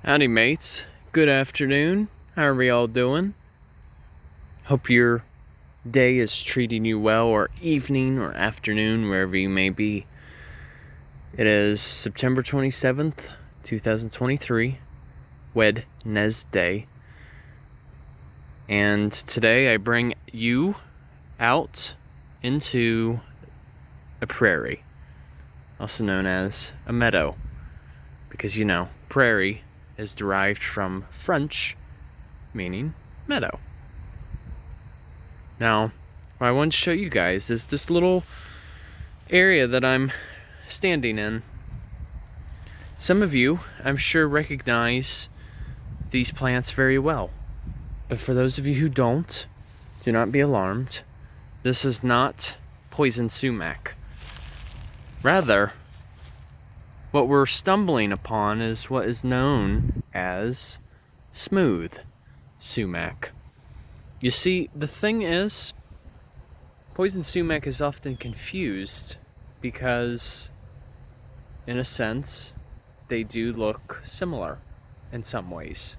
Howdy mates, good afternoon, how are we all doing? Hope your day is treating you well, or evening or afternoon, wherever you may be. It is September 27th, 2023, Wednesday, and today I bring you out into a prairie, also known as a meadow, because prairie is derived from French, meaning meadow. Now, what I want to show you guys is this little area that I'm standing in. Some of you, I'm sure, recognize these plants very well. But for those of you who don't, do not be alarmed. This is not poison sumac. Rather, what we're stumbling upon is what is known as smooth sumac. You see, the thing is, poison sumac is often confused because, in a sense, they do look similar in some ways.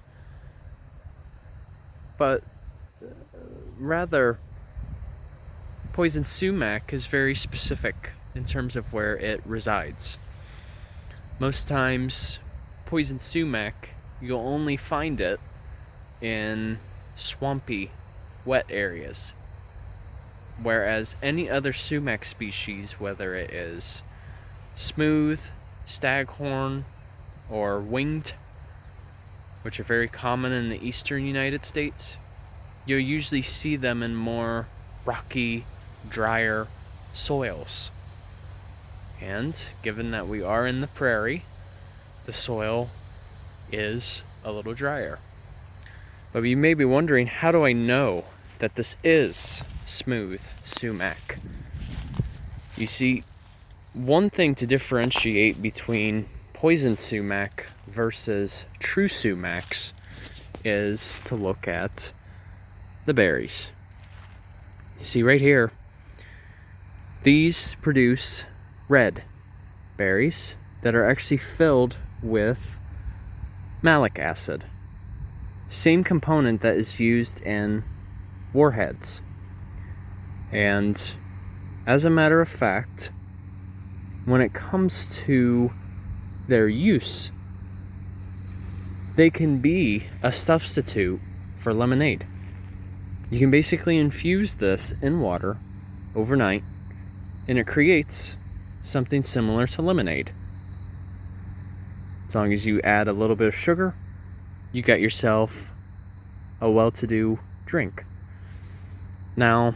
But rather, poison sumac is very specific in terms of where it resides. Most times, poison sumac, you'll only find it in swampy, wet areas. Whereas any other sumac species, whether it is smooth, staghorn, or winged, which are very common in the eastern United States, you'll usually see them in more rocky, drier soils. And given that we are in the prairie, the soil is a little drier. But you may be wondering, how do I know that this is smooth sumac? You see, one thing to differentiate between poison sumac versus true sumacs is to look at the berries. You see right here, these produce red berries that are actually filled with malic acid. Same component that is used in warheads. And as a matter of fact, when it comes to their use, they can be a substitute for lemonade. You can basically infuse this in water overnight, and it creates something similar to lemonade. As long as you add a little bit of sugar, you got yourself a well-to-do drink. Now,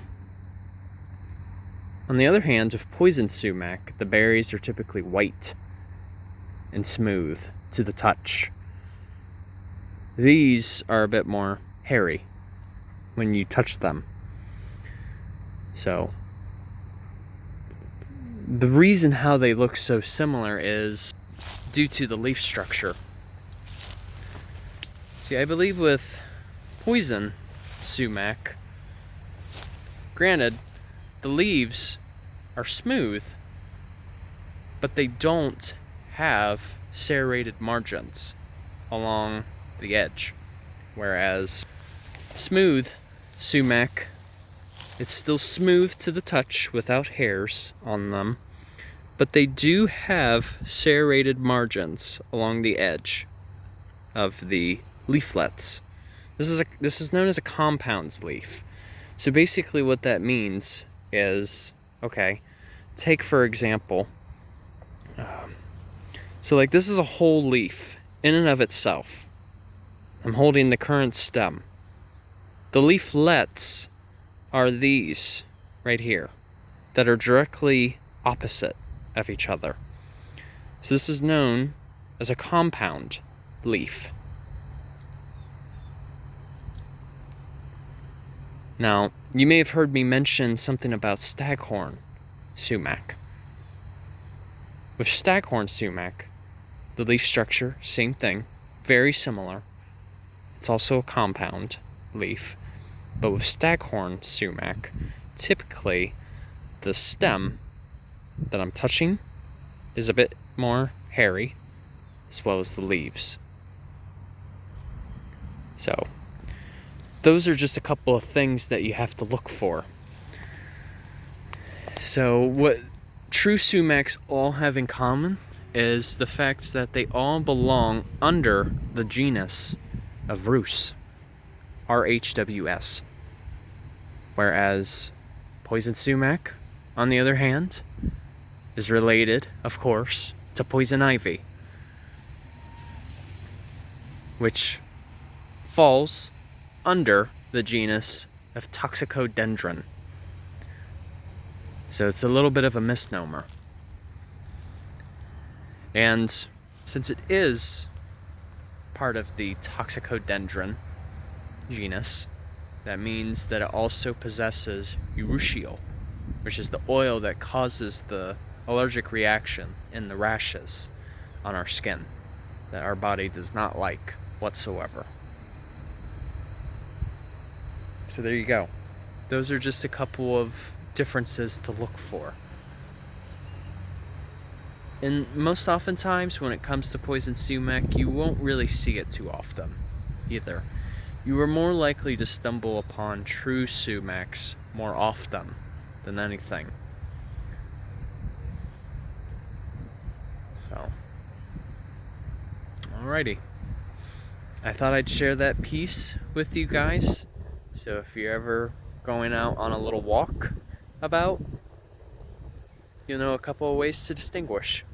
on the other hand, of poison sumac, the berries are typically white and smooth to the touch. These are a bit more hairy when you touch them. So, the reason how they look so similar is due to the leaf structure. See, I believe with poison sumac, granted, the leaves are smooth, but they don't have serrated margins along the edge. Whereas smooth sumac, it's still smooth to the touch without hairs on them, but they do have serrated margins along the edge of the leaflets. This is known as a compounds leaf. So basically what that means is, okay, take for example, so like this is a whole leaf in and of itself. I'm holding the current stem. The leaflets are these right here that are directly opposite of each other. So this is known as a compound leaf. Now, you may have heard me mention something about staghorn sumac. With staghorn sumac, the leaf structure, same thing, very similar. It's also a compound leaf. But with staghorn sumac, typically the stem that I'm touching is a bit more hairy, as well as the leaves. So those are just a couple of things that you have to look for. So what true sumacs all have in common is the fact that they all belong under the genus of Rhus, RHWS. Whereas poison sumac, on the other hand, is related, of course, to poison ivy, which falls under the genus of Toxicodendron. So it's a little bit of a misnomer. And since it is part of the Toxicodendron genus, that means that it also possesses Urushiol, which is the oil that causes the allergic reaction in the rashes on our skin that our body does not like whatsoever. So there you go. Those are just a couple of differences to look for. And most oftentimes when it comes to poison sumac, you won't really see it too often either. You are more likely to stumble upon true sumacs more often than anything. So, alrighty. I thought I'd share that piece with you guys. So if you're ever going out on a little walk about, you'll know a couple of ways to distinguish.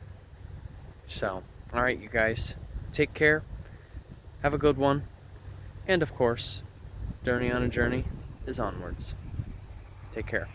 So, alright you guys, take care, have a good one, and of course, Journey on a Journey is onwards. Take care.